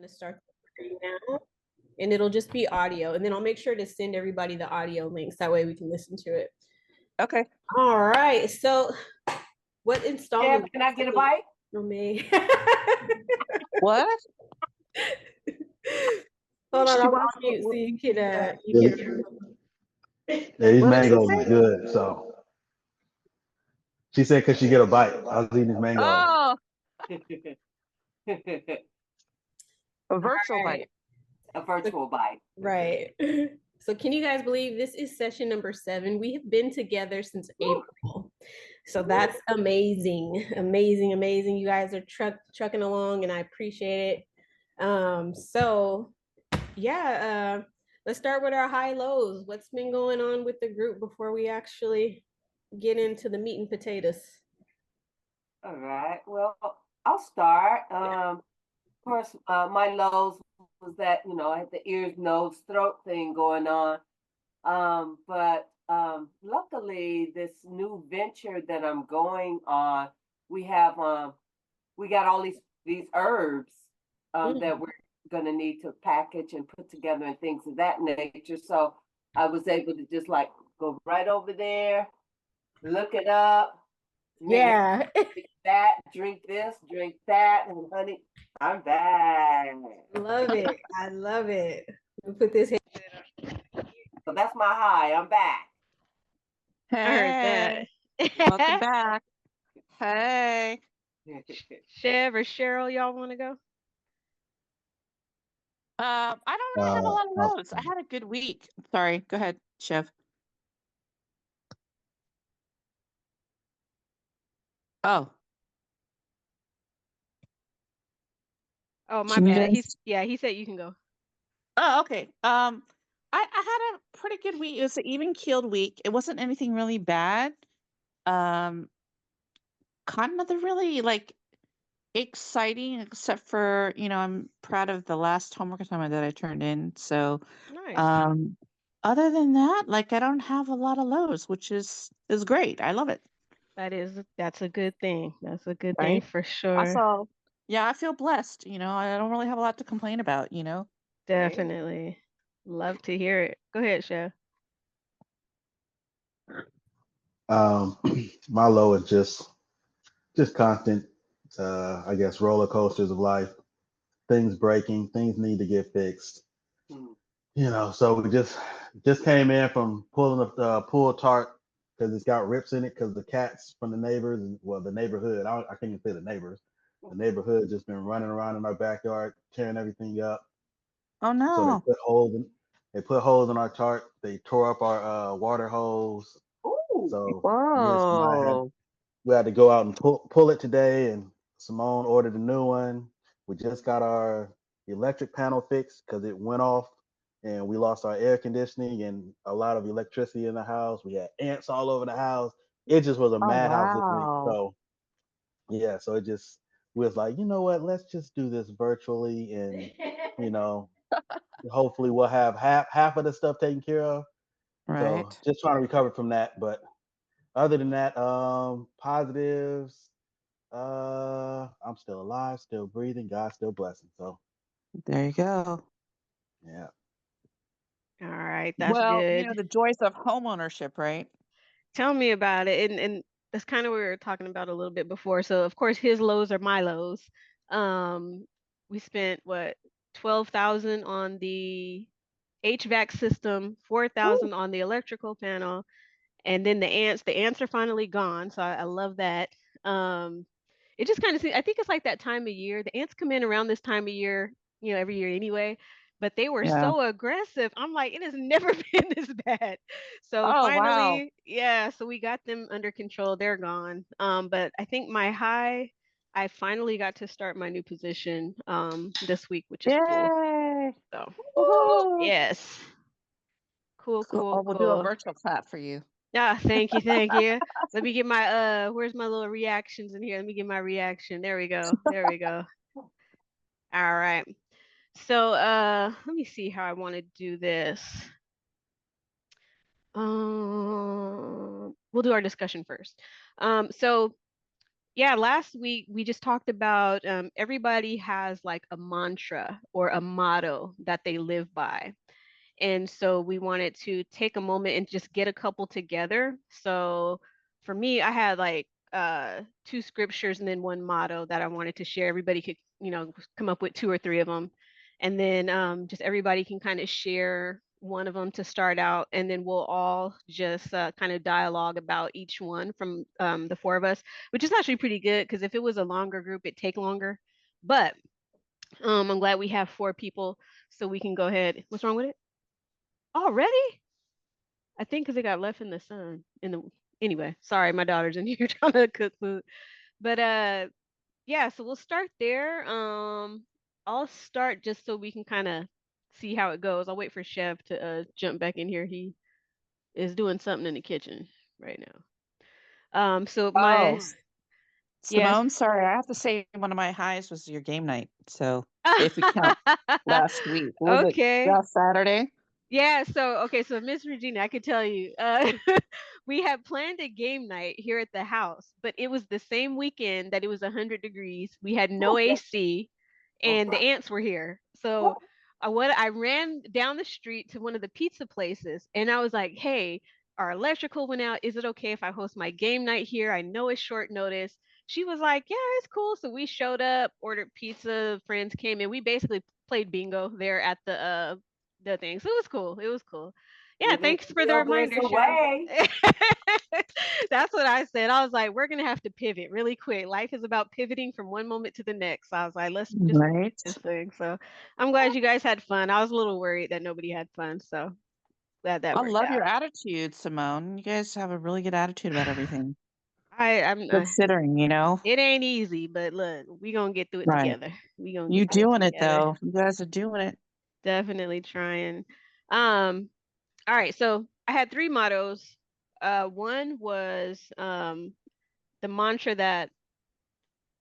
to start right now, and it'll just be audio. And then I'll make sure to send everybody the audio links. That way we can listen to it. Okay. All right. So, what installment? Jeff, can I get a bite? For me. What? Hold on, She I'll wants- mute so you can. Yeah, these What did she mangoes say? are good. So she said, "Cause she get a bite." I was eating these mangoes. Oh, A a virtual Right. bite. virtual bite. Right. So can you guys believe this is session number 7? We have been together since April. So that's amazing. Amazing, amazing. You guys are trucking along and I appreciate it. So yeah, let's start with our high lows. What's been going on with the group before we actually get into the meat and potatoes? All right. Well, I'll start. Of course, my lows was that, I had the ears, nose, throat thing going on. But luckily, this new venture that I'm going on, we got all these herbs that we're gonna need to package and put together and things of that nature. So I was able to just like go right over there, look it up, Yeah. drink that, drink this, drink that, and honey, I'm back. Love it. I love it. We'll put this here. So that's my high. I'm back. I heard that. Welcome back. Hey. Chev or Cheryl, y'all want to go? I don't really have a lot of those. I had a good week. Sorry. Go ahead, Chev. Oh. Oh, my Can you bad. guys- He said you can go. Oh, okay. I had a pretty good week. It was an even keeled week. It wasn't anything really bad. Nothing really like exciting except for, I'm proud of the last homework assignment that I turned in. So Nice. other than that, like I don't have a lot of lows, which is great. I love it. That's a good thing. That's a good thing Right? for sure. Also, yeah, I feel blessed. I don't really have a lot to complain about, Definitely. Love to hear it. Go ahead, Chef. My low is just constant, I guess, roller coasters of life. Things breaking, things need to get fixed. So we just came in from pulling the pool tarp because it's got rips in it because the cats from the neighbors and the neighborhood. I can't even say the neighbors. The neighborhood just been running around in our backyard, tearing everything up. Oh So no. they put holes in our tarp. They tore up our water hose. Ooh. So Whoa. we had to go out and pull it today, and Simone ordered a new one. We just got our electric panel fixed because it went off and we lost our air conditioning and a lot of electricity in the house. We had ants all over the house. It just was a Oh madhouse this week. wow. So yeah, so it just we was like, you know what, let's just do this virtually and hopefully we'll have half of the stuff taken care of. So Right. just trying to recover from that. But other than that, positives. I'm still alive, still breathing. God's still blessing. So There you go. yeah. All right, that's Well, good. the joys of home ownership, right? Tell me about it. And that's kind of what we were talking about a little bit before. So of course his lows are my lows. We spent what 12,000 on the HVAC system, 4,000 on the electrical panel, and then the ants are finally gone. So I love that. Um, it just kind of seems, I think it's like that time of year. The ants come in around this time of year, every year anyway. But they were Yeah. so aggressive. I'm like, it has never been this bad. So Oh wow. finally, yeah, so we got them under control. They're gone. But I think my high, I finally got to start my new position this week, which is cool. Yay. So Woohoo. yes. Cool, Cool. cool, We'll do a cool. virtual clap for you. Yeah, thank you, thank you. Let me get my where's my little reactions in here? Let me get my reaction. There we go. There we go. All right. So let me see how I want to do this. We'll do our discussion first. So Yeah, last week we just talked about everybody has like a mantra or a motto that they live by. And so we wanted to take a moment and just get a couple together. So for me, I had like two scriptures and then one motto that I wanted to share. Everybody could, come up with two or three of them. And then just everybody can kind of share one of them to start out. And then we'll all just kind of dialogue about each one from the four of us, which is actually pretty good because if it was a longer group, it'd take longer. But I'm glad we have four people so we can go ahead. What's wrong with it? Already? I think because it got left in the sun. Anyway, sorry, my daughter's in here trying to cook food. But yeah, so we'll start there. I'll start just so we can kind of see how it goes. I'll wait for Chef to jump back in here. He is doing something in the kitchen right now. So Oh, my yes. Simone, sorry, I have to say one of my highs was your game night. So if we count last week, what was it Okay. last Saturday? Yeah, so okay, so Miss Regina, I could tell you, we had planned a game night here at the house, but it was the same weekend that it was 100 degrees. We had no Okay. AC, and the ants were here. So I ran down the street to one of the pizza places, and I was like, "Hey, our electrical went out. Is it okay if I host my game night here? I know it's short notice." She was like, "Yeah, it's cool." So we showed up, ordered pizza, friends came in. We basically played bingo there at the thing. So it was cool. It was cool. Yeah, If it's thanks for the real, there's reminder, a Chef. way. That's what I said. I was like, we're gonna have to pivot really quick. Life is about pivoting from one moment to the next. I was like, let's just Right. this thing. So I'm glad you guys had fun. I was a little worried that nobody had fun. So glad that I worked love your out. attitude, Simone. You guys have a really good attitude about everything. I'm Considering, it ain't easy, but look, we gonna get through it right. together. We gonna You get through it doing it together. though. You guys are doing it. Definitely trying. Um, all right, so I had three mottos. One was the mantra that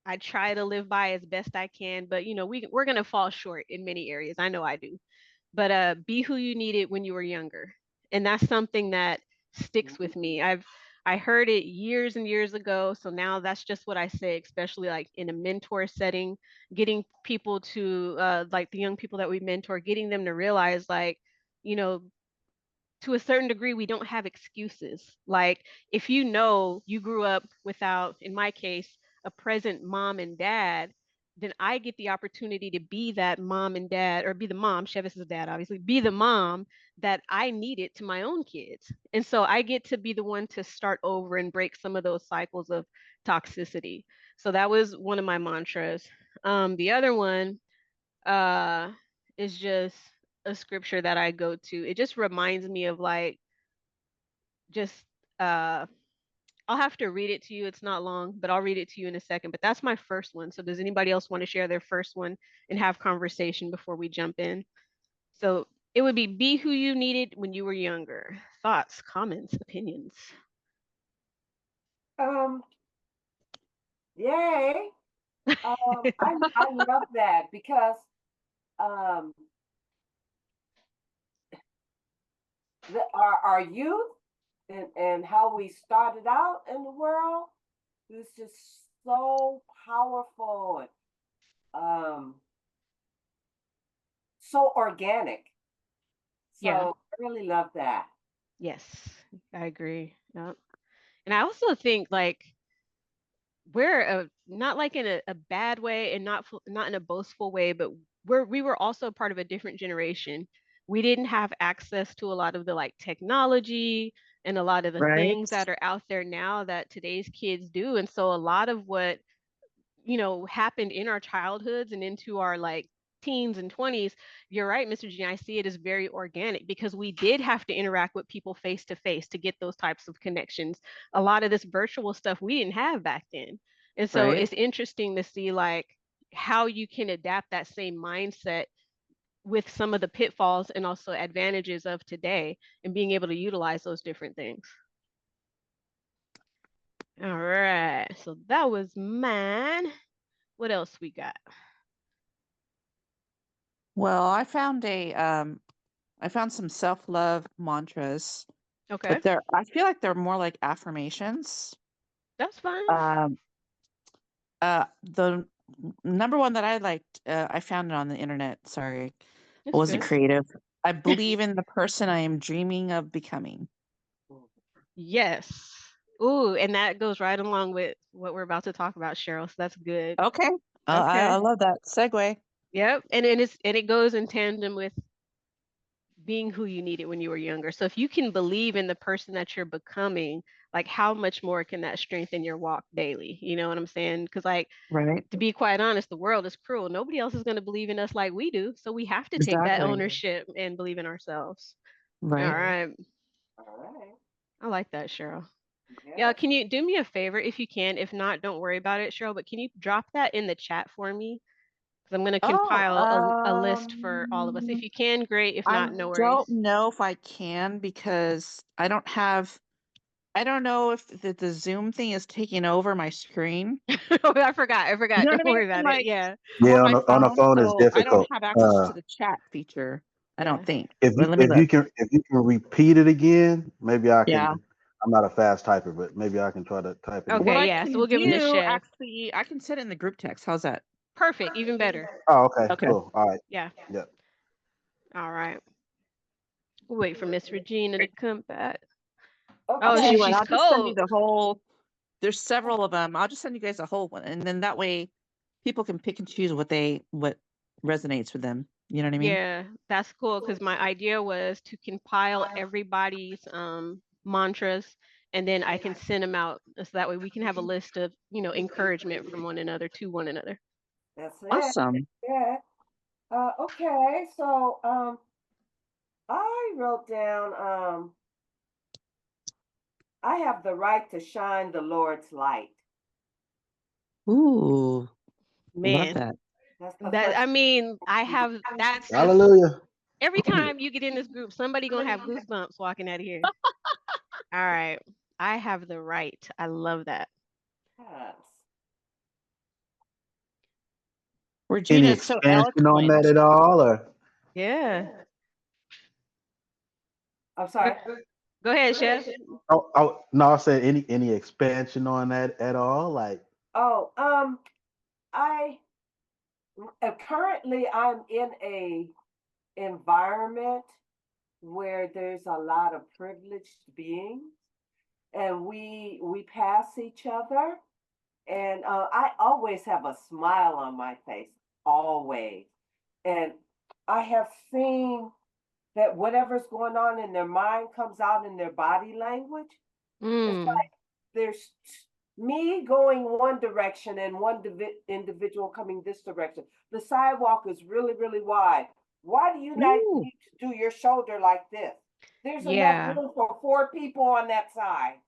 I try to live by as best I can, but we're gonna fall short in many areas. I know I do. But be who you needed when you were younger. And that's something that sticks with me. I heard it years and years ago, so now that's just what I say, especially like in a mentor setting, getting people to like the young people that we mentor, getting them to realize like, you know, to a certain degree, we don't have excuses. Like, if you grew up without, in my case, a present mom and dad, then I get the opportunity to be that mom and dad, or be the mom, Chevis is dad, obviously, be the mom that I needed to my own kids. And so I get to be the one to start over and break some of those cycles of toxicity. So that was one of my mantras. The other one uh is just a scripture that I go to. It just reminds me of like just uh I'll have to read it to you. It's not long, but I'll read it to you in a second. But that's my first one. So does anybody else want to share their first one and have conversation before we jump in? So it would be who you needed when you were younger. Thoughts, comments, opinions. Um, Yay. I love that because um our youth and how we started out in the world is just so powerful and so organic. Yeah. So I really love that. Yes, I agree. Yep. And I also think like we're not like in a bad way and not in a boastful way, but we were also part of a different generation. We didn't have access to a lot of the like technology and a lot of the Right. things that are out there now that today's kids do. And so a lot of what happened in our childhoods and into our like teens and 20s, you're right, Mr. G. I see it as very organic because we did have to interact with people face to face to get those types of connections. A lot of this virtual stuff we didn't have back then. And so Right. it's interesting to see like how you can adapt that same mindset with some of the pitfalls and also advantages of today and being able to utilize those different things. All right, so that was mine. What else we got? Well, I found some self-love mantras, Okay, but I feel like they're more like affirmations. that's fine. Um, The number one that I liked, I found it on the internet. Sorry, I That's wasn't good. creative. I believe in the person I am dreaming of becoming. Yes. Ooh, and that goes right along with what we're about to talk about, Cheryl. So that's good. Okay. I Okay. love that segue. Yep. And it goes in tandem with being who you needed when you were younger. So if you can believe in the person that you're becoming, like how much more can that strengthen your walk daily? You know what I'm saying? Because like Right. to be quite honest, the world is cruel. Nobody else is going to believe in us like we do. So we have to take that Exactly. ownership and believe in ourselves. All Right. right. All right. I like that, Cheryl. Yeah, Yeah. can you do me a favor if you can? If not, don't worry about it, Cheryl, but can you drop that in the chat for me? Because I'm going to compile a list for all of us. If you can, great. If I not, no worries. don't know if I can because I don't know if the Zoom thing is taking over my screen. Oh, I forgot. You know Don't what I mean? worry about it. Like, Yeah. I'm Yeah, on my on a phone, phone is so I don't difficult. have access to the chat feature. I Yeah. don't think. If But you let me look. if you can repeat it again, maybe I can. Yeah. I'm not a fast typer, but maybe I can try to type it Okay, What again. I yeah. So can we'll give him the do, chef. actually, I can send it in the group text. How's that? Perfect. Even better. Oh, okay, Okay. cool. All right. Yeah. Yep. All right. We'll wait for Miss Regina to come back. Okay. Oh, I'll tell you what, she's I'll just send you cold. the whole. There's several of them. I'll just send you guys a whole one, and then that way, people can pick and choose what resonates with them. You know what I mean? Yeah, that's cool because my idea was to compile everybody's mantras and then I can send them out so that way we can have a list of, encouragement from one another to one another. That's it. Awesome. Yeah. Okay. So I wrote down I have the right to shine the Lord's light. Ooh, love Man, that. That's the that first. I mean, that's just Hallelujah. every time you get in this group, somebody gonna have goosebumps walking out of here. All right. I have the right. I love that. Yes. Regina Any is so expansion on eloquent. that at all, or? Yeah. I'm sorry. Go ahead, chef. Oh, no, I said any expansion on that at all, like. Oh, I currently I'm in a environment where there's a lot of privileged beings, and we pass each other, and I always have a smile on my face, always, and I have seen that whatever's going on in their mind comes out in their body language. It's Mm. like there's me going one direction and one individual coming this direction. The sidewalk is really, really wide. Why do you not Ooh. need to do your shoulder like this? There's enough Yeah. room for 4 people on that side.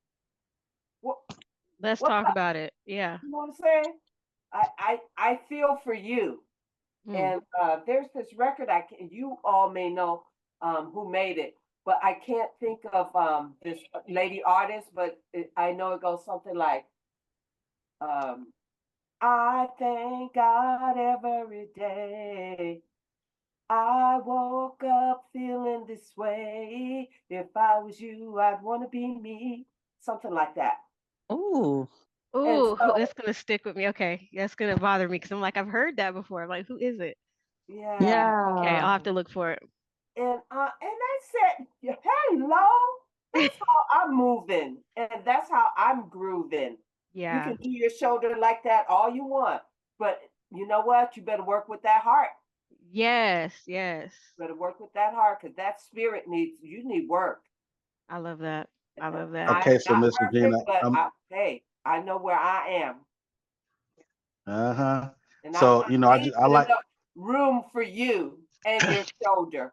What, Let's what talk about it. Yeah. you know what I'm saying? I feel for you. Mm. And there's this record you all may know who made it, but I can't think of this lady artist, but I know it goes something like, I thank God every day. I woke up feeling this way. If I was you, I'd want to be me. Something like that. Ooh. And Ooh, so, that's gonna stick with me. Okay, that's gonna bother me because I'm like, I've heard that before. I'm like, who is it? yeah. Okay, I'll Yeah. have to look for it. And I said, hello. That's how I'm moving, and that's how I'm grooving. You Yeah. can do your shoulder like that all you want, but you know what? You better work with that heart. Yes, yes. Better work with that heart because that spirit you need work. I love that. I love that. I'm Okay, so not Miss Regina, perfect, but hey, I know where I am, uh-huh. and I'm So leaving I like, enough room for you and your shoulder.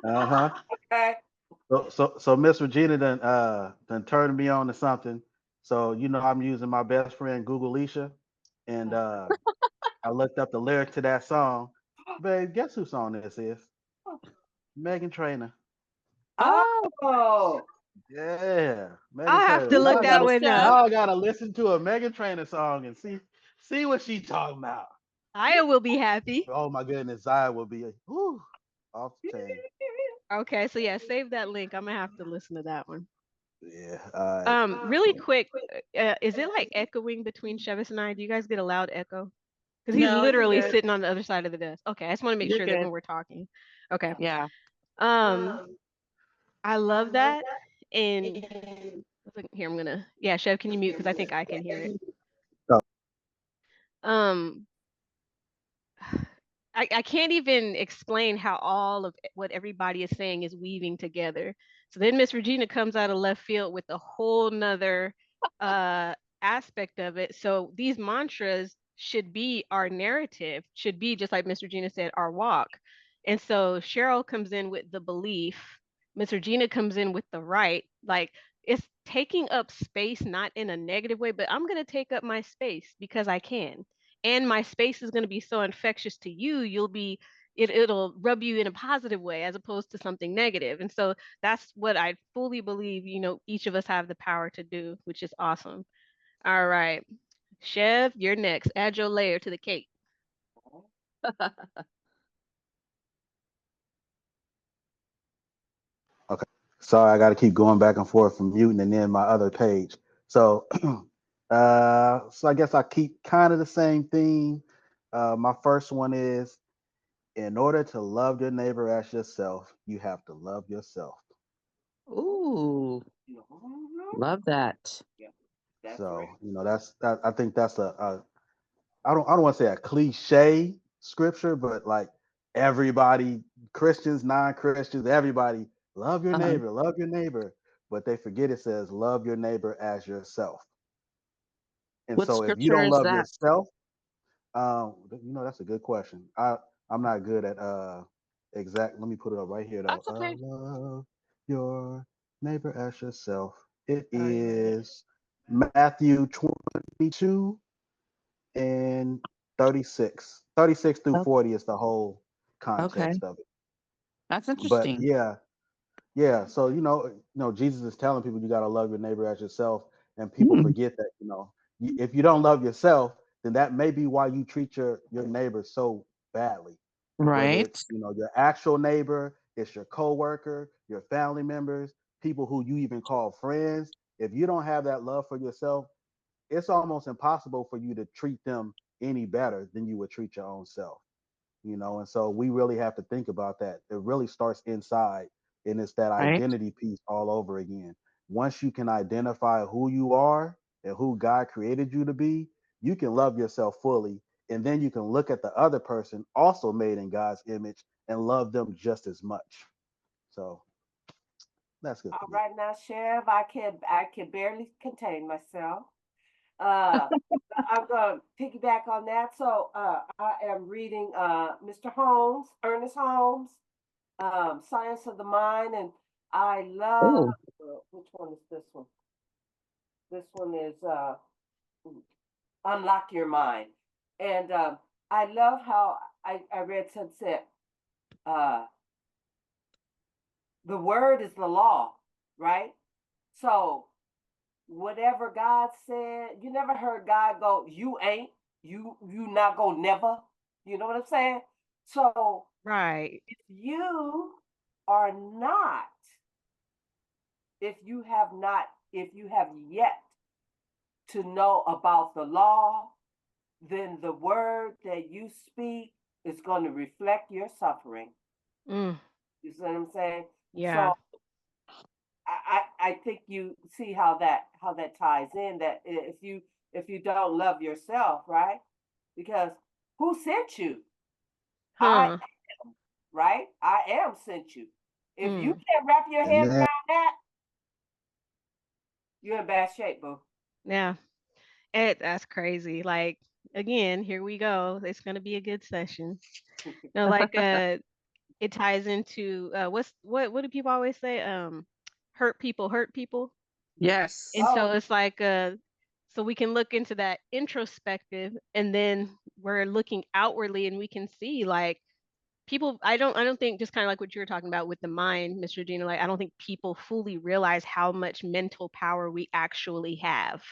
uh-huh. Okay. So Miss Regina done turned me on to something. So I'm using my best friend Google Leisha, and I looked up the lyric to that song. Babe, guess whose song this is? Megan Trainor. Oh, Oh, Yeah, Megan I'll have Trainor. to you look gotta that go, one Chef. up. Now I gotta listen to a Megan Trainor song and see what she talking about. I will be happy. Oh my goodness, Zaya will be off the chain. Okay, so yeah, save that link. I'm gonna have to listen to that one. Yeah. Really quick, is it like echoing between Chevis and I? Do you guys get a loud echo? Because he's No, you're literally good. sitting on the other side of the desk. Okay, I just want to make You're sure that good. when we're talking. Okay. Yeah. I love that. And here, yeah, Chev, can you mute? Because I think I can hear it. Oh. Um, I can't even explain how all of what everybody is saying is weaving together. So then Miss Regina comes out of left field with a whole nother aspect of it. So these mantras should be our narrative, should be just like Miss Regina said, our walk. And so Cheryl comes in with the belief, Miss Regina comes in with the right. Like it's taking up space, not in a negative way, but I'm gonna take up my space because I can, and my space is going to be so infectious to you, it'll rub you in a positive way as opposed to something negative. And so that's what I fully believe, each of us have the power to do, which is awesome. All right, Chev, you're next. Add your layer to the cake. Okay. Sorry, I got to keep going back and forth from muting and then my other page. So, so I guess I keep kind of the same theme. My first one is, in order to love your neighbor as yourself, you have to love yourself. Ooh, love that. Yeah, that's So, right. I think that's I don't want to say a cliche scripture, but like everybody, Christians, non-Christians, everybody, love your neighbor, but they forget it says love your neighbor as yourself. And What so if you scripture don't is love that? yourself, that's a good question. I'm not good at exact. Let me put it up right here though. That's okay. Love your neighbor as yourself. It Oh, yeah. is Matthew 22 and 36. 36 through Oh, 40 is the whole okay, context of it. that's But interesting. yeah. So Jesus is telling people you got to love your neighbor as yourself, and people Hmm. forget that. If you don't love yourself, then that may be why you treat your neighbor so badly. Whether Right. it's your actual neighbor, it's your coworker, your family members, people who you even call friends. If you don't have that love for yourself, it's almost impossible for you to treat them any better than you would treat your own self. And so we really have to think about that. It really starts inside, and it's that Right. identity piece all over again. Once you can identify who you are and who God created you to be, you can love yourself fully, and then you can look at the other person also made in God's image and love them just as much. So that's good for All me. right now, Sheriff, I can barely contain myself. Uh, I'm gonna piggyback on that. So I am reading Mr. Holmes, Ernest Holmes, Science of the Mind, and I love Oh, which one is this one? This one is Unlock Your Mind. And I love how I read Sunset. Uh, the word is the law, right? So whatever God said, you never heard God go, you ain't, you not gonna never. You know what I'm saying? So Right. if you are not, if you have yet to know about the law, then the word that you speak is going to reflect your suffering. Mm, You see what I'm saying? yeah. So I think you see how that ties in. That if you don't love yourself, right? Because who sent you? I Huh. right? I am sent you. If you Mm, can't wrap your head Amen. around that, you're in bad shape, boo. yeah. That's crazy. Like again, here we go. It's gonna be a good session. No, like it ties into what do people always say? Hurt people hurt people. And yes. so Oh, it's like so we can look into that introspective, and then we're looking outwardly and we can see like people. I don't think, just kind of like what you were talking about with the mind, Mr. Gina, like I don't think people fully realize how much mental power we actually have.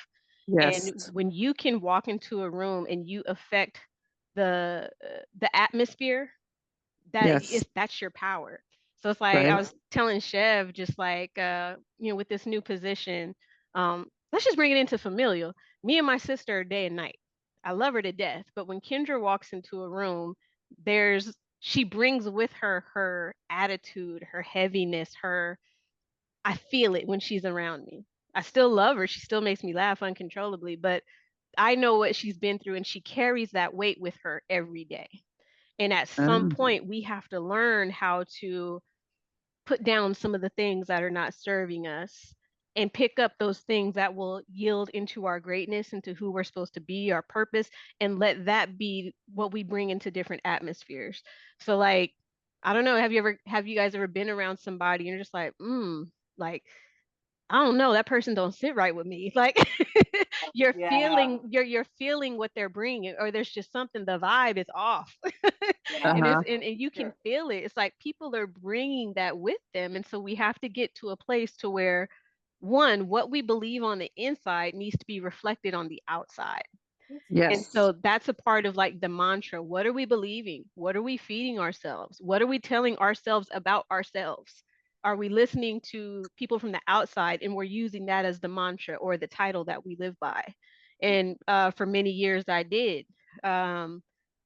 And Yes. when you can walk into a room and you affect the atmosphere, Yes. that's your power. So it's like I Right. was telling Chev, just like with this new position, let's just bring it into familial. Me and my sister are day and night. I love her to death, but when Kendra walks into a room, she brings with her her attitude, her heaviness, I feel it when she's around me. I still love her. She still makes me laugh uncontrollably, but I know what she's been through and she carries that weight with her every day. And at some point, we have to learn how to put down some of the things that are not serving us and pick up those things that will yield into our greatness, into who we're supposed to be, our purpose, and let that be what we bring into different atmospheres. So like, I don't know, have you guys ever been around somebody and you're just like I don't know, that person don't sit right with me. Like Yeah. you're feeling what they're bringing, or there's just something, the vibe is off. And Yeah. and you can Sure. feel it. It's like people are bringing that with them, and so we have to get to a place to where one, what we believe on the inside needs to be reflected on the outside. And Yes. so that's a part of like the mantra. What are we believing? What are we feeding ourselves? What are we telling ourselves about ourselves? Are we listening to people from the outside and we're using that as the mantra or the title that we live by? And for many years, I did. Um,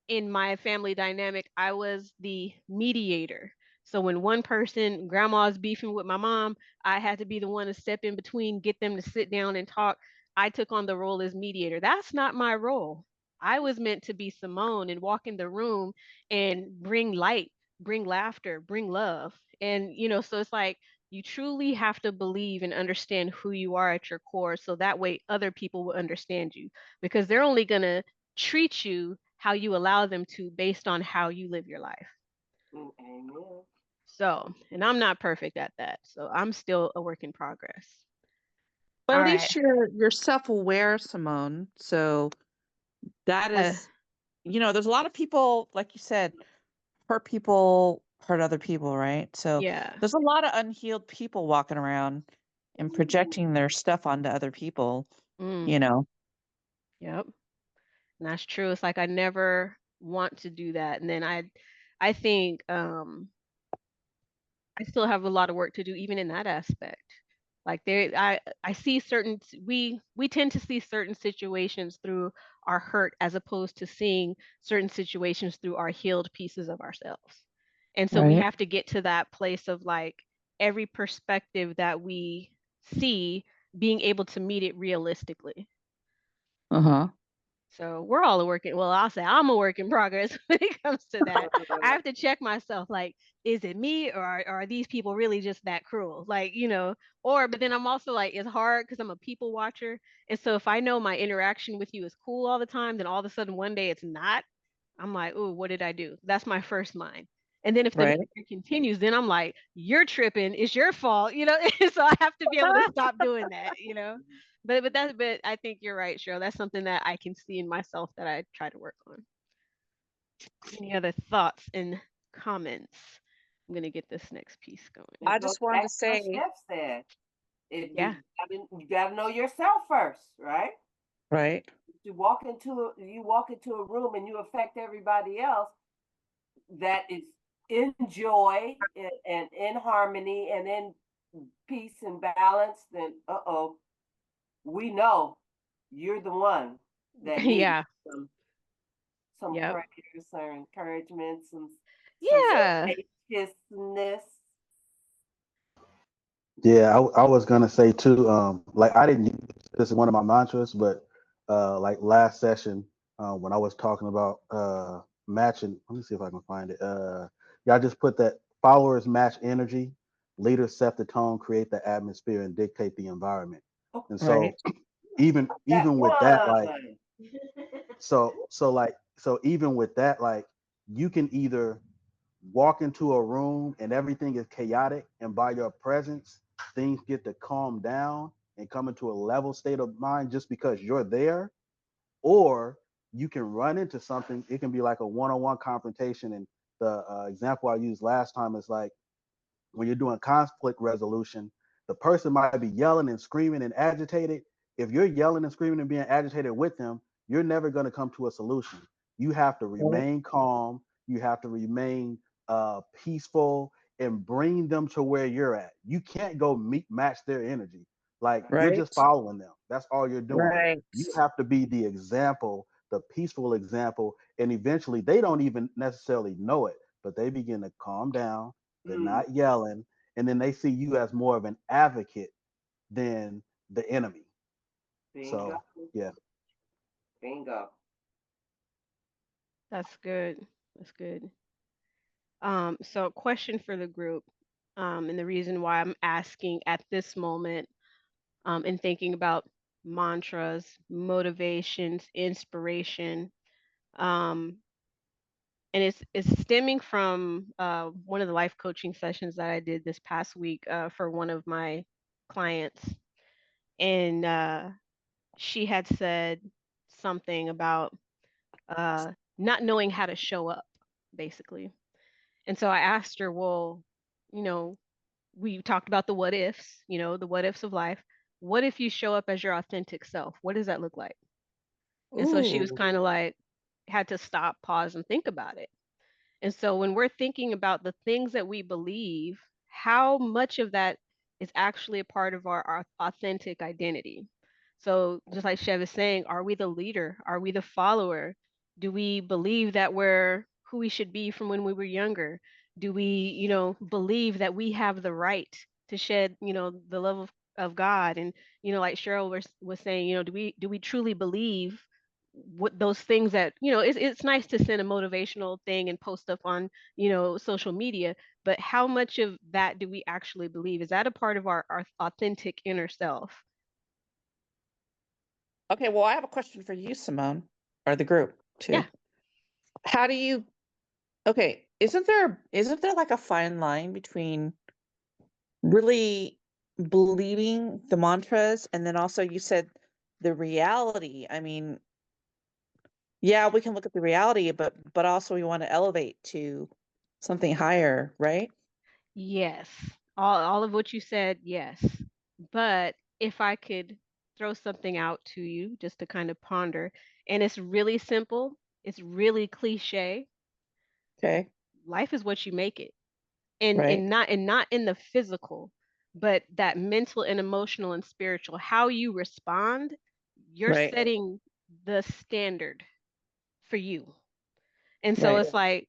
in my family dynamic, I was the mediator. So when one person, grandma's beefing with my mom, I had to be the one to step in between, get them to sit down and talk. I took on the role as mediator. That's not my role. I was meant to be Simone and walk in the room and bring light, bring laughter, bring love. And, so it's like you truly have to believe and understand who you are at your core. So that way other people will understand you because they're only going to treat you how you allow them to based on how you live your life. Amen. So, and I'm not perfect at that. So I'm still a work in progress. But All at right. least you're self-aware, Simone. So that Uh, is, there's a lot of people, like you said, hurt people, hurt other people, right? So yeah. there's a lot of unhealed people walking around and projecting their stuff onto other people, Mm, you know. yep. And that's true. It's like I never want to do that. And then I think I still have a lot of work to do even in that aspect. Like I see we tend to see certain situations through our hurt as opposed to seeing certain situations through our healed pieces of ourselves. And so we Right. have to get to that place of like every perspective that we see being able to meet it realistically. Uh-huh. So we're all a work in, well, I'll say I'm a work in progress when it comes to that. I have to check myself, like, is it me or are these people really just that cruel? Like, but then I'm also like, it's hard because I'm a people watcher. And so if I know my interaction with you is cool all the time, then all of a sudden one day it's not, I'm like, oh, what did I do? That's my first mind. And then if the Right. behavior continues, then I'm like, you're tripping, it's your fault, so I have to be able to stop doing that. But I think you're right, Cheryl. That's something that I can see in myself that I try to work on. Any other thoughts and comments? I'm gonna get this next piece going. I It goes just wanted back to to what say, Chef said. If Yeah. you gotta know yourself first, right? right. You walk into a room and you affect everybody else that is in joy and in harmony and in peace and balance, then we know you're the one that needs Yeah. some Yep. prayers or encouragement, some Yeah. spaciousness. Yeah, I was gonna say too. Like I didn't use this as one of my mantras, but like last session, when I was talking about matching, let me see if I can find it. Yeah, I just put that followers match energy, leaders set the tone, create the atmosphere, and dictate the environment. And Right. so even That even with that, like one. so even with that, like you can either walk into a room and everything is chaotic, and by your presence things get to calm down and come into a level state of mind just because you're there, or you can run into something. It can be like a one-on-one confrontation. And the example I used last time is like when you're doing conflict resolution, the person might be yelling and screaming and agitated. If you're yelling and screaming and being agitated with them, you're never going to come to a solution. You have to Right. remain calm. You have to remain peaceful and bring them to where you're at. You can't go match their energy. Like you're Right. just following them. That's all you're doing. Right. You have to be the example, the peaceful example, and eventually they don't even necessarily know it, but they begin to calm down. They're not yelling, and then they see you as more of an advocate than the enemy. Bingo. So yeah. Bingo. That's good. That's good. So question for the group, and the reason why I'm asking at this moment, and thinking about mantras, motivations, inspiration, um, and it's stemming from one of the life coaching sessions that I did this past week for one of my clients, and she had said something about not knowing how to show up, basically. And so I asked her, well, you know, we talked about the what ifs, the what ifs of life. What if you show up as your authentic self? What does that look like? And so she was Ooh. kind of like, had to stop, pause, and think about it. And so when we're thinking about the things that we believe, how much of that is actually a part of our authentic identity? So just like Chev is saying, are we the leader? Are we the follower? Do we believe that we're who we should be from when we were younger? Do we, believe that we have the right to shed, the love of God? And, like Cheryl was saying, do we truly believe what those things that it's nice to send a motivational thing and post stuff on social media, but how much of that do we actually believe? Is that a part of our authentic inner self? Okay, well, I have a question for you, Simone, or the group too. Yeah. How do you Okay, isn't there like a fine line between really believing the mantras and then also you said the reality? I mean, yeah, we can look at the reality, but also we want to elevate to something higher, right? Yes, all of what you said, yes. But if I could throw something out to you just to kind of ponder, and it's really simple, it's really cliche. Okay, Life is what you make it. and right, and not in the physical, but that mental and emotional and spiritual, how you respond, you're right, setting the standard for you. And so right, it's like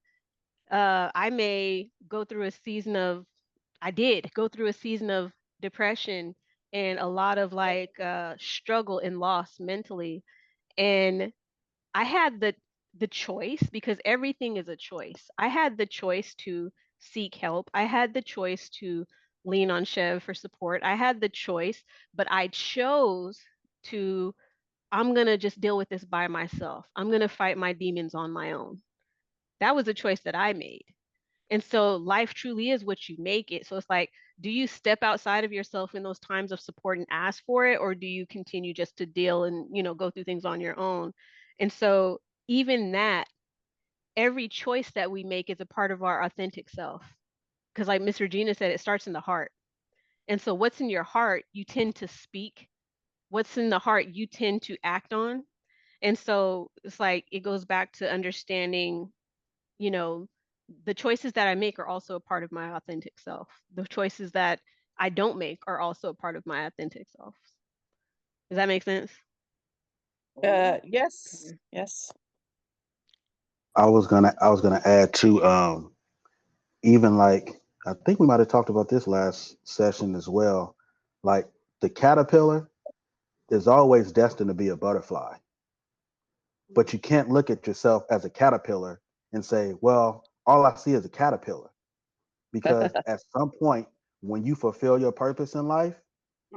I may go through a season of I did go through a season of depression and a lot of like struggle and loss mentally, and I had the choice, because everything is a choice. I had the choice to seek help. I had the choice to lean on Chev for support. I had the choice, but I chose to, I'm going to just deal with this by myself. I'm going to fight my demons on my own. That was a choice that I made. And so life truly is what you make it. So it's like, do you step outside of yourself in those times of support and ask for it, or do you continue just to deal and, go through things on your own? And so even that, every choice that we make is a part of our authentic self. Because like Miss Regina said, it starts in the heart. And so what's in your heart, you tend to speak. What's in the heart, you tend to act on. And so it's like it goes back to understanding, you know, the choices that I make are also a part of my authentic self. The choices that I don't make are also a part of my authentic self. Does that make sense? yes, Yeah. yes, I was gonna add to even like I think we might have talked about this last session as well. Like the caterpillar is always destined to be a butterfly, but you can't look at yourself as a caterpillar and say, well, all I see is a caterpillar. Because at some point, when you fulfill your purpose in life,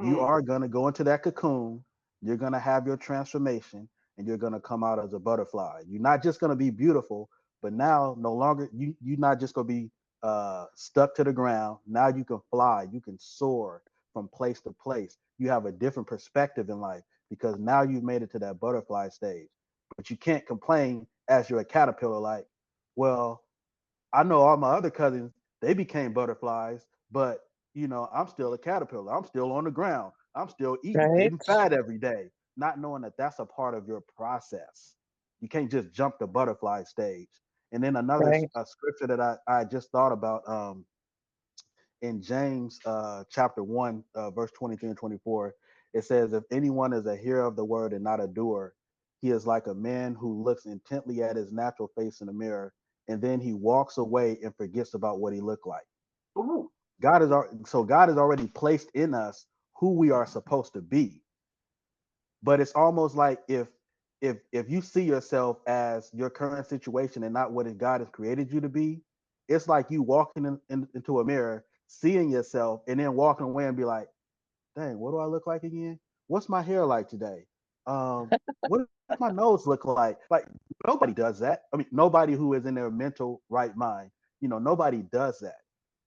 you are going to go into that cocoon, you're going to have your transformation, and you're going to come out as a butterfly. You're not just going to be beautiful, but now no longer you're not just going to be stuck to the ground. Now you can fly, you can soar from place to place. You have a different perspective in life because now you've made it to that butterfly stage. But you can't complain as you're a caterpillar, like, well, I know all my other cousins, they became butterflies, but I'm still a caterpillar. I'm still on the ground. I'm still eating, right, getting fat every day, not knowing that that's a part of your process. You can't just jump the butterfly stage. And then another right. scripture that I just thought about, in James chapter 1, verse 23 and 24, it says, if anyone is a hearer of the word and not a doer, he is like a man who looks intently at his natural face in the mirror, and then he walks away and forgets about what he looked like. Ooh. God has already placed in us who we are supposed to be. But it's almost like if you see yourself as your current situation and not what God has created you to be, it's like you walking into a mirror, seeing yourself, and then walking away and be like, dang, what do I look like again? What's my hair like today? What does my nose look like? Like, nobody does that. I mean, nobody who is in their mental right mind, nobody does that.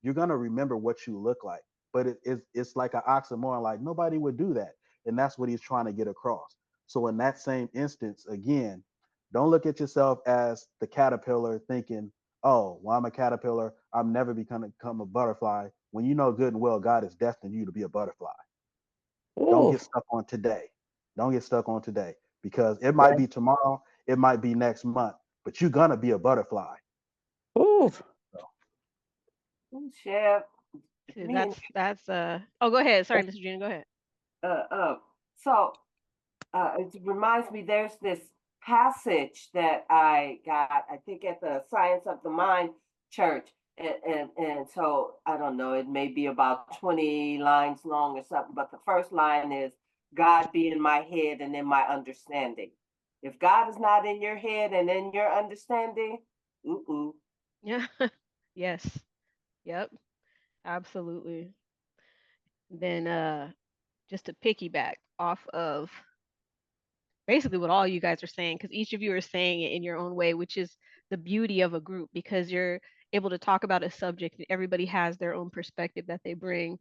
You're gonna remember what you look like, but it's like an oxymoron. Like, nobody would do that, and that's what he's trying to get across. So in that same instance, again, don't look at yourself as the caterpillar, thinking, "Oh, well, I'm a caterpillar. I'm never become a butterfly." When you know good and well, God has destined you to be a butterfly. Don't Ooh, get stuck on today. Don't get stuck on today, because it might right. be tomorrow, it might be next month, but you're gonna be a butterfly. Ooh, Chef, See, me and that's oh, go ahead. Sorry, Mr. Gina, go ahead. so it reminds me there's this passage that I got, I think at the Science of the Mind church. And so I don't know, it may be about 20 lines long or something, but the first line is God be in my head and in my understanding. If God is not in your head and in your understanding, ooh. Yeah. Yes. Yep. Absolutely. Then just to piggyback off of basically what all you guys are saying, because each of you are saying it in your own way, which is the beauty of a group, because you're able to talk about a subject and everybody has their own perspective that they bring.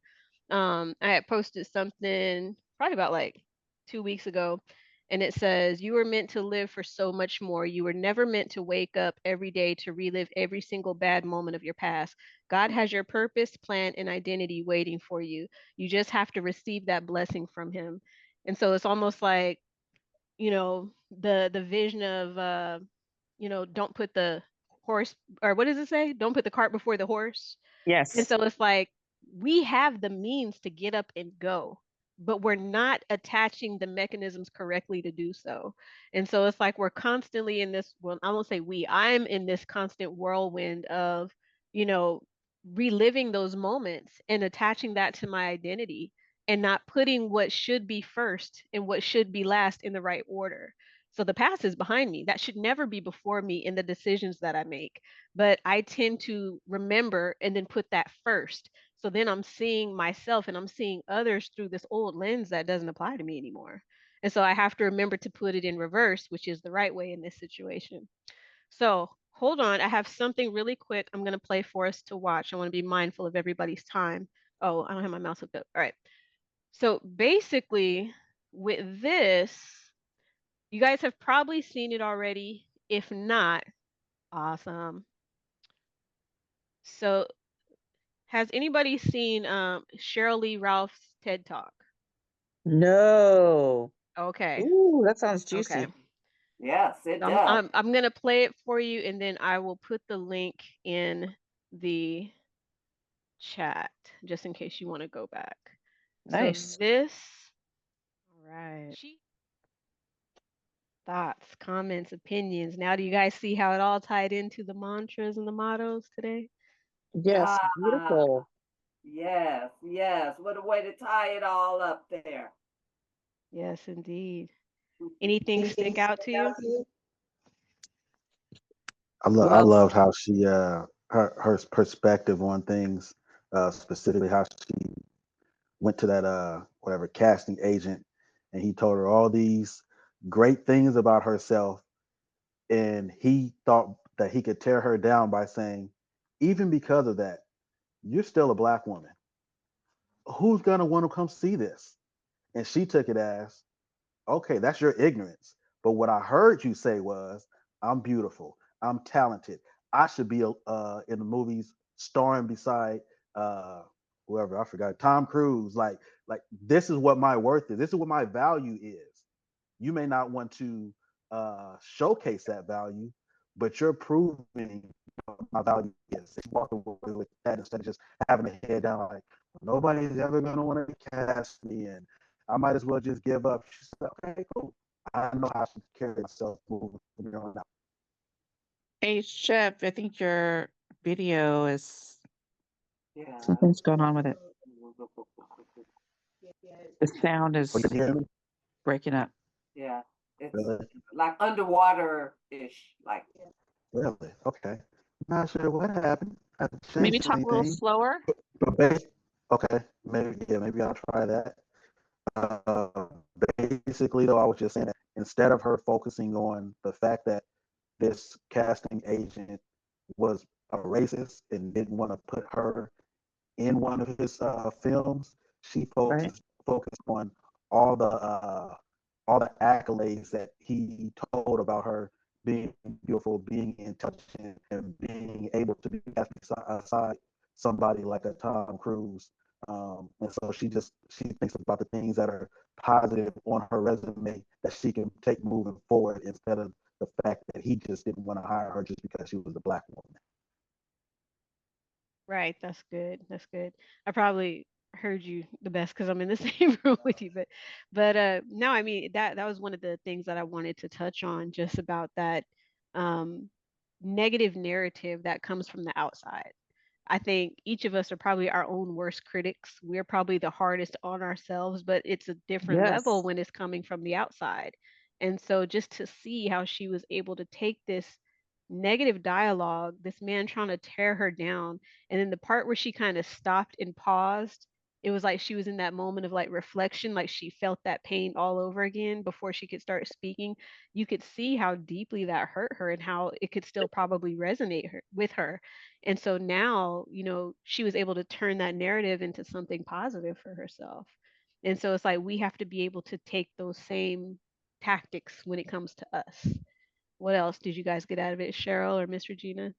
I had posted something probably about like 2 weeks ago, and it says, you were meant to live for so much more. You were never meant to wake up every day to relive every single bad moment of your past. God has your purpose, plan, and identity waiting for you. You just have to receive that blessing from him. And so it's almost like, the vision of don't put the horse, or what does it say, don't put the cart before the horse. And yes. so it's like we have the means to get up and go, but we're not attaching the mechanisms correctly to do so. And so it's like we're constantly in this, well, I won't say I'm in this constant whirlwind of, you know, reliving those moments and attaching that to my identity and not putting what should be first and what should be last in the right order. So the past is behind me. That should never be before me in the decisions that I make. But I tend to remember and then put that first. So then I'm seeing myself and I'm seeing others through this old lens that doesn't apply to me anymore. And so I have to remember to put it in reverse, which is the right way in this situation. So hold on. I have something really quick I'm going to play for us to watch. I want to be mindful of everybody's time. Oh, I don't have my mouse hooked up. All right. So basically, with this, you guys have probably seen it already. If not, awesome. So has anybody seen Cheryl Lee Ralph's TED Talk? No. Okay. Ooh, that sounds Okay. juicy. Yes, it I'm does. I'm gonna play it for you, and then I will put the link in the chat just in case you want to go back. So Nice. this, all right. Thoughts, comments, opinions. Now do you guys see how it all tied into the mantras and the mottos today? Yes, Ah, beautiful. yes. What a way to tie it all up there. Yes, indeed. Anything stick out to you? I Well, loved how she her perspective on things, specifically how she went to that whatever casting agent, and he told her all these great things about herself, and he thought that he could tear her down by saying, even because of that, you're still a black woman. Who's gonna want to come see this? And she took it as, okay, that's your ignorance. But what I heard you say was, I'm beautiful, I'm talented, I should be in the movies starring beside uh, whoever, I forgot, Tom Cruise. Like this is what my worth is. This is what my value is. You may not want to showcase that value, but you're proving what my value is. She walked away with that instead of just having a head down like nobody's ever gonna want to cast me, and I might as well just give up. She said, "Okay, cool. I know how to carry myself moving from here on out." Hey, Chef, I think your video is Yeah. something's going on with it. The sound Oh, is you can hear me? breaking up. Yeah. It's Really? like underwater-ish, like. Really? Okay. Not sure what happened. I haven't Maybe changed talk a little anything. slower. But okay, maybe I'll try that. Uh, Basically, though, I was just saying that instead of her focusing on the fact that this casting agent was a racist and didn't want to put her in one of his films, she Right. focused on all all the accolades that he told about her being beautiful, being intelligent, and being able to be beside somebody like a Tom Cruise. And so she thinks about the things that are positive on her resume that she can take moving forward instead of the fact that he just didn't want to hire her just because she was a black woman. Right, that's good. That's good. I probably heard you the best because I'm in the same room with you. But no, I mean that was one of the things that I wanted to touch on, just about that um, negative narrative that comes from the outside. I think each of us are probably our own worst critics. We're probably the hardest on ourselves, but it's a different level Yes. when it's coming from the outside. And so just to see how she was able to take this negative dialogue, this man trying to tear her down, and then the part where she kind of stopped and paused, it was like she was in that moment of like reflection, like she felt that pain all over again before she could start speaking. You could see how deeply that hurt her and how it could still probably resonate with her. And so now, she was able to turn that narrative into something positive for herself. And so it's like we have to be able to take those same tactics when it comes to us. What else did you guys get out of it, Cheryl or Miss Regina?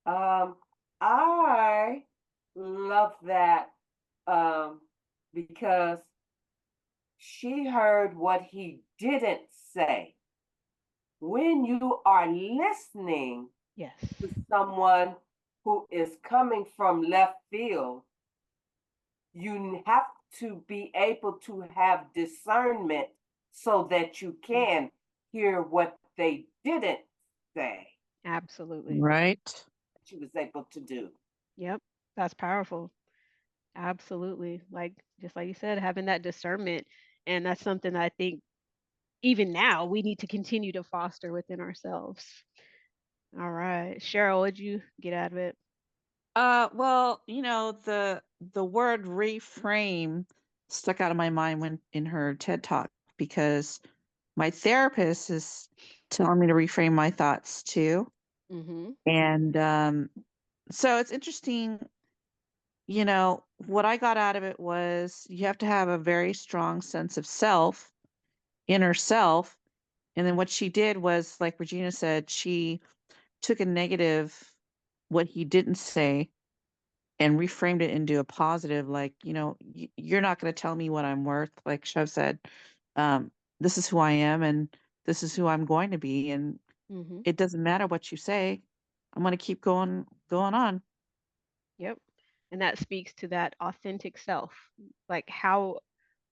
I love that because she heard what he didn't say. When you are listening Yes. to someone who is coming from left field, you have to be able to have discernment so that you can hear what they didn't say. Absolutely. Right. She was able to do. Yep. That's powerful. Absolutely. Like just like you said, having that discernment. And that's something that I think even now we need to continue to foster within ourselves. All right. Cheryl, what'd you get out of it? Well, the word reframe stuck out of my mind when in her TED talk, because my therapist is telling me to reframe my thoughts too. Mm-hmm. And so it's interesting, what I got out of it was you have to have a very strong sense of self, inner self. And then what she did was, like Regina said, she took a negative, what he didn't say, and reframed it into a positive, like, you're not going to tell me what I'm worth. Like Chev said, um, this is who I am and this is who I'm going to be. And Mm-hmm. it doesn't matter what you say. I'm going to keep going on. Yep. And that speaks to that authentic self. Like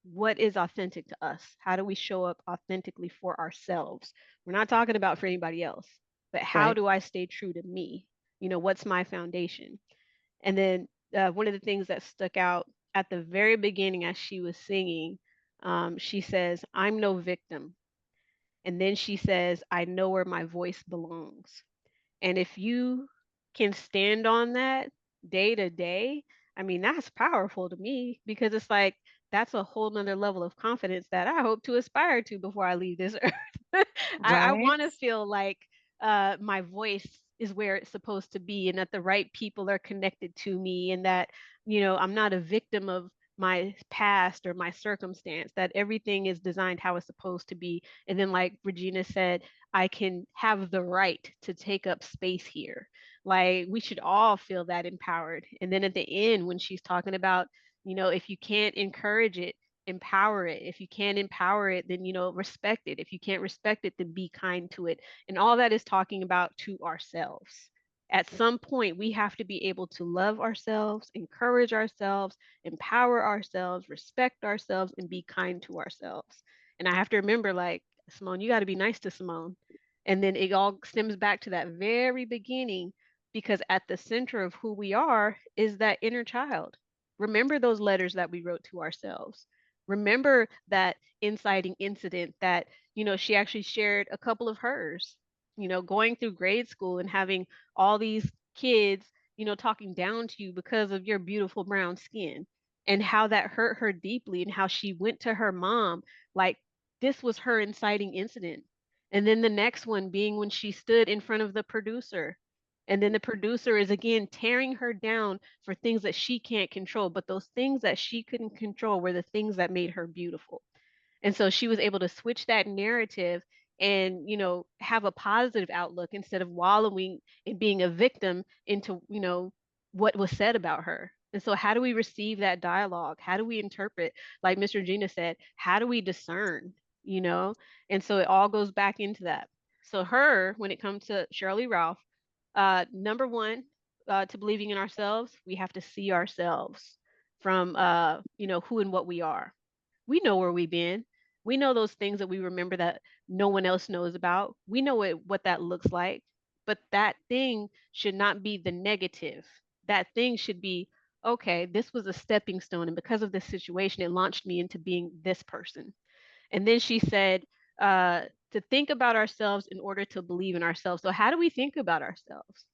what is authentic to us? How do we show up authentically for ourselves? We're not talking about for anybody else, but how Right. do I stay true to me? What's my foundation? And then one of the things that stuck out at the very beginning as she was singing, she says, "I'm no victim." And then she says, "I know where my voice belongs." And if you can stand on that day to day, I mean, that's powerful to me because it's like that's a whole nother level of confidence that I hope to aspire to before I leave this earth. I Right. want to feel like my voice is where it's supposed to be and that the right people are connected to me and that, I'm not a victim of my past or my circumstance, that everything is designed how it's supposed to be. And then, like Regina said, I can have the right to take up space here. Like we should all feel that empowered. And then at the end, when she's talking about, if you can't encourage it, empower it. If you can't empower it, then, respect it. If you can't respect it, then be kind to it. And all that is talking about to ourselves. At some point, we have to be able to love ourselves, encourage ourselves, empower ourselves, respect ourselves, and be kind to ourselves. And I have to remember, like, Simone, you got to be nice to Simone. And then it all stems back to that very beginning, because at the center of who we are is that inner child. Remember those letters that we wrote to ourselves. Remember that inciting incident that, she actually shared a couple of hers, going through grade school and having all these kids, talking down to you because of your beautiful brown skin, and how that hurt her deeply, and how she went to her mom like this was her inciting incident. And then the next one being when she stood in front of the producer. And then the producer is again tearing her down for things that she can't control. But those things that she couldn't control were the things that made her beautiful. And so she was able to switch that narrative and, have a positive outlook instead of wallowing in being a victim into, what was said about her. And so how do we receive that dialogue? How do we interpret? Like Mr. Gina said, how do we discern, you know? And so it all goes back into that. So her, when it comes to Shirley Ralph, number one, to believing in ourselves, we have to see ourselves from, who and what we are. We know where we've been. We know those things that we remember that no one else knows about. We know what that looks like. But that thing should not be the negative. That thing should be, okay, this was a stepping stone. And because of this situation, it launched me into being this person. And then she said, to think about ourselves in order to believe in ourselves. So, how do we think about ourselves?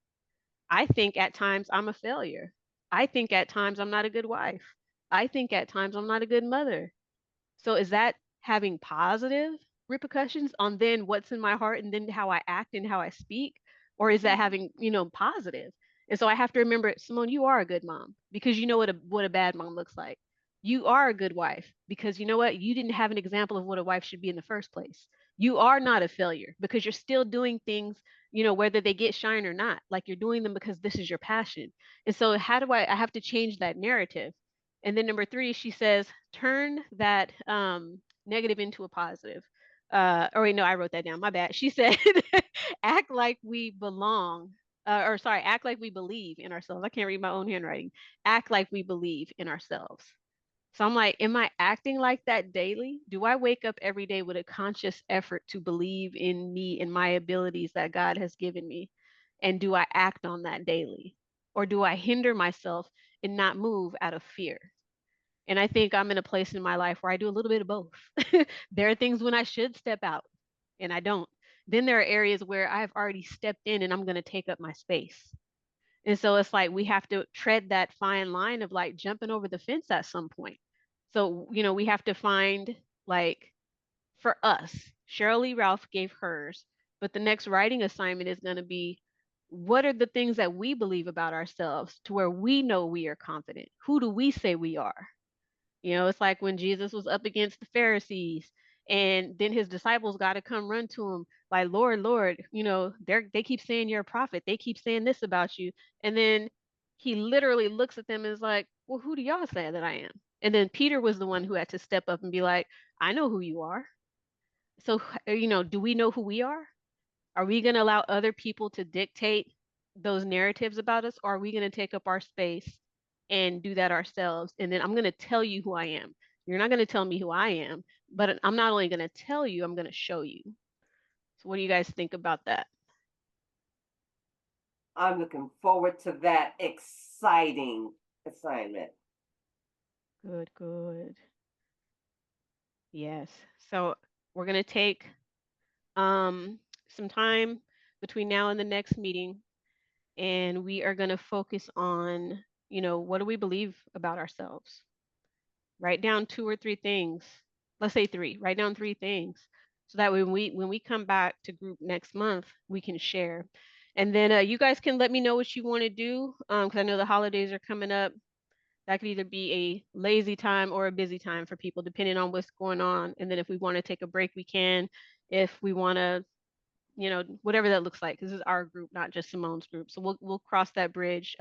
I think at times I'm a failure. I think at times I'm not a good wife. I think at times I'm not a good mother. So is that having positive repercussions on then what's in my heart and then how I act and how I speak? Or is that having, positive? And so I have to remember, Simone, you are a good mom because you know what a bad mom looks like. You are a good wife because you know what? You didn't have an example of what a wife should be in the first place. You are not a failure because you're still doing things, whether they get shine or not. Like you're doing them because this is your passion. And so how do I have to change that narrative? And then number three, she says, turn that negative into a positive. Or wait, no, I wrote that down. My bad. She said, act like we belong. Or sorry, act like we believe in ourselves. I can't read my own handwriting. Act like we believe in ourselves. So I'm like, am I acting like that daily? Do I wake up every day with a conscious effort to believe in me and my abilities that God has given me? And do I act on that daily? Or do I hinder myself and not move out of fear? And I think I'm in a place in my life where I do a little bit of both. There are things when I should step out and I don't. Then there are areas where I've already stepped in and I'm going to take up my space. And so it's like we have to tread that fine line of like jumping over the fence at some point. So, we have to find, like, for us, Shirley Ralph gave hers, but the next writing assignment is going to be, what are the things that we believe about ourselves to where we know we are confident? Who do we say we are? It's like when Jesus was up against the Pharisees and then his disciples got to come run to him like, Lord, Lord, they keep saying you're a prophet. They keep saying this about you. And then he literally looks at them and is like, well, who do y'all say that I am? And then Peter was the one who had to step up and be like, I know who you are. So, do we know who we are? Are we going to allow other people to dictate those narratives about us? Or are we going to take up our space and do that ourselves? And then I'm going to tell you who I am. You're not going to tell me who I am, but I'm not only going to tell you, I'm going to show you. So what do you guys think about that? I'm looking forward to that exciting assignment. Good, good. Yes. So we're going to take some time between now and the next meeting, and we are going to focus on, what do we believe about ourselves? Write down 2 or 3 things. Let's say 3. Write down 3 things so that when we come back to group next month, we can share. And then you guys can let me know what you want to do, because I know the holidays are coming up. That could either be a lazy time or a busy time for people, depending on what's going on. And then if we want to take a break, we can. If we want to, whatever that looks like, because this is our group, not just Simone's group. So we'll cross that bridge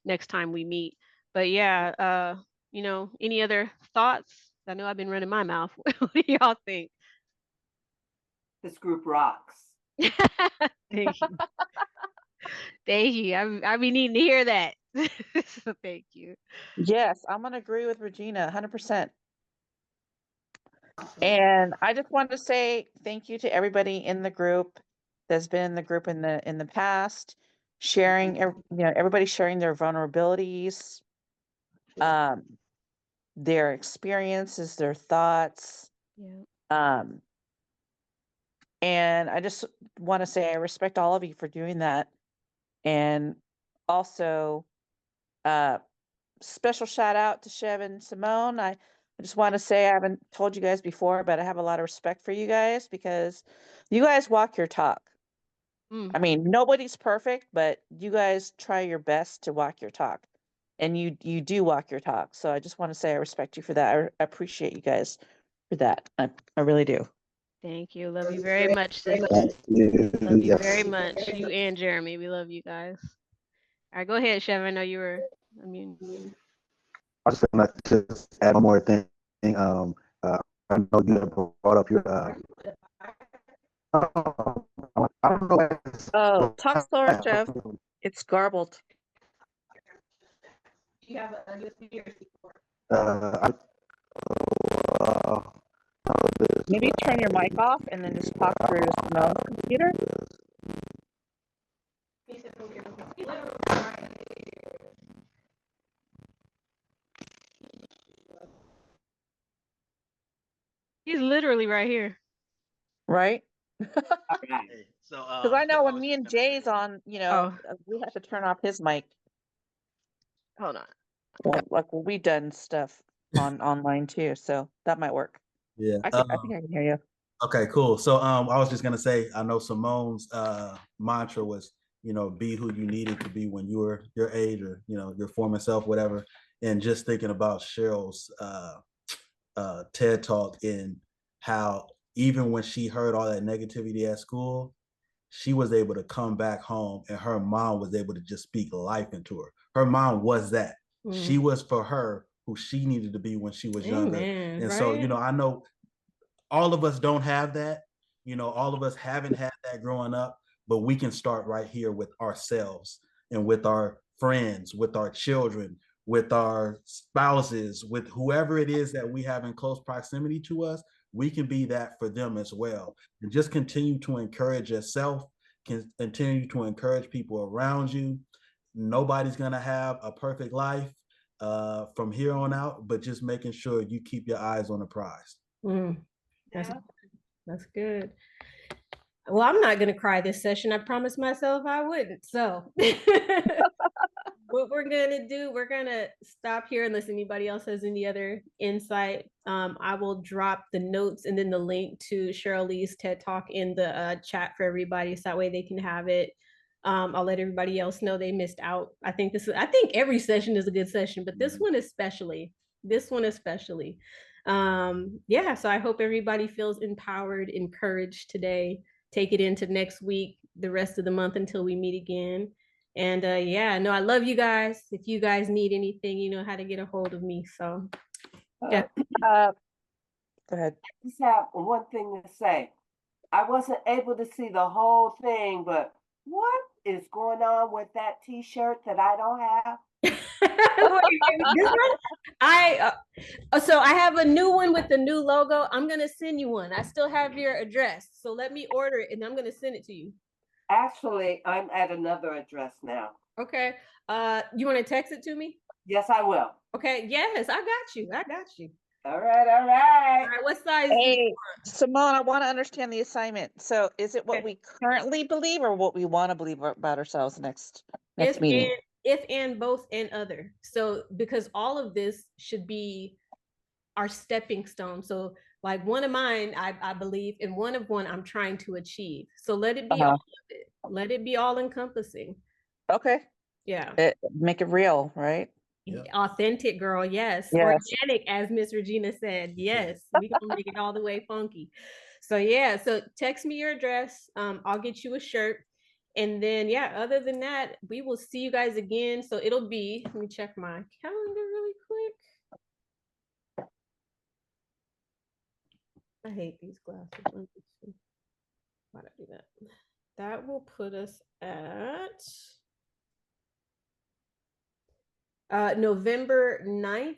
next time we meet. But yeah, any other thoughts? I know I've been running my mouth. What do y'all think? This group rocks. Thank you. Thank you. I be needing to hear that. So thank you. Yes, I'm gonna agree with Regina 100%. And I just wanted to say thank you to everybody in the group that's been in the group in the past, sharing, everybody sharing their vulnerabilities, their experiences, their thoughts. Yeah. And I just want to say I respect all of you for doing that. And also, special shout out to Chev and Simone. I just want to say I haven't told you guys before, but I have a lot of respect for you guys because you guys walk your talk. I mean, nobody's perfect, but you guys try your best to walk your talk. And you do walk your talk. So I just want to say I respect you for that. I appreciate you guys for that. I really do. Thank you. Love you very much, sis. Thank you. Love you very Yes. much. You and Jeremy. We love you guys. All right, go ahead, Chev. I know you were immune. I was gonna just add one more thing. I know you have brought up your. I don't know. Oh, talk slower, Chev. It's garbled. You have a USB or Uh, Maybe turn your mic off and then just talk through Simone's computer. He's literally right here. Right? Right. So, Because I know when me and Jay's on, Oh, we have to turn off his mic. hold on. Like we done stuff online too, so that might work. yeah. I think I can hear you. Okay, cool. So I was just gonna say, I know Simone's mantra was, be who you needed to be when you were your age or your former self, whatever. And just thinking about Cheryl's TED talk and how even when she heard all that negativity at school, she was able to come back home and her mom was able to just speak life into her. Her mom was that. She was for her who she needed to be when she was younger. Amen, And so, right? I know all of us don't have that. All of us haven't had that growing up, but we can start right here with ourselves and with our friends, with our children, with our spouses, with whoever it is that we have in close proximity to us. We can be that for them as well. And just continue to encourage yourself, continue to encourage people around you. Nobody's going to have a perfect life from here on out, but just making sure you keep your eyes on the prize. That's good. Well, I'm not going to cry this session. I promised myself I wouldn't. So what we're going to do, we're going to stop here unless anybody else has any other insight. I will drop the notes and then the link to Cheryl Lee's TED Talk in the chat for everybody. So that way they can have it. I'll let everybody else know they missed out. I think every session is a good session, but this one especially. Yeah, so I hope everybody feels empowered, encouraged today. Take it into next week, the rest of the month until we meet again. And yeah, no, I love you guys. If you guys need anything, you know how to get a hold of me. So yeah. Go ahead. I just have one thing to say. I wasn't able to see the whole thing, but what is going on with that T-shirt that I don't have? This one? So I have a new one with the new logo. I'm gonna send you one. I still have your address, so let me order it and I'm gonna send it to you. Actually, I'm at another address now. Okay. You want to text it to me? Yes, I will. Okay. Yes, I got you. All right. All right. What size? Hey, Simone, I want to understand the assignment. So is it what we currently believe or what we want to believe about ourselves next meeting? If and both and other. So because all of this should be our stepping stone. So like one of mine, I believe, and one I'm trying to achieve. So let it be all of it. Let it be all encompassing. Okay. Yeah. Make it real, right? Yep. Authentic, girl. Yes. Organic, as Miss Regina said. Yes. We can make it all the way funky. So yeah. So text me your address. I'll get you a shirt. And then yeah, other than that, we will see you guys again. So it'll be, let me check my calendar really quick. I hate these glasses. Why did I do that? that will put us at November 9th.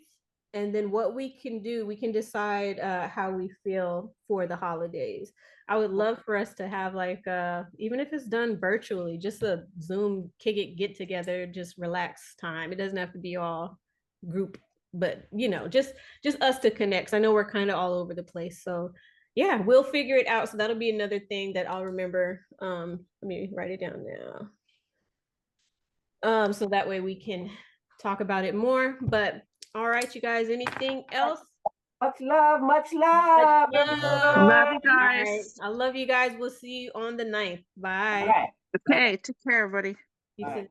And then what we can do, we can decide how we feel for the holidays. I would love for us to have like, even if it's done virtually, just a Zoom get together, just relax time. It doesn't have to be all group, but you know, just us to connect. 'Cause I know we're kind of all over the place. So yeah, we'll figure it out. So that'll be another thing that I'll remember. Let me write it down now. So that way we can talk about it more. But all right, you guys, anything else? Much love, much love. Much love. Love you All right. guys. I love you guys. We'll see you on the 9th. Bye. All right. Okay, take care, everybody. You All too. right.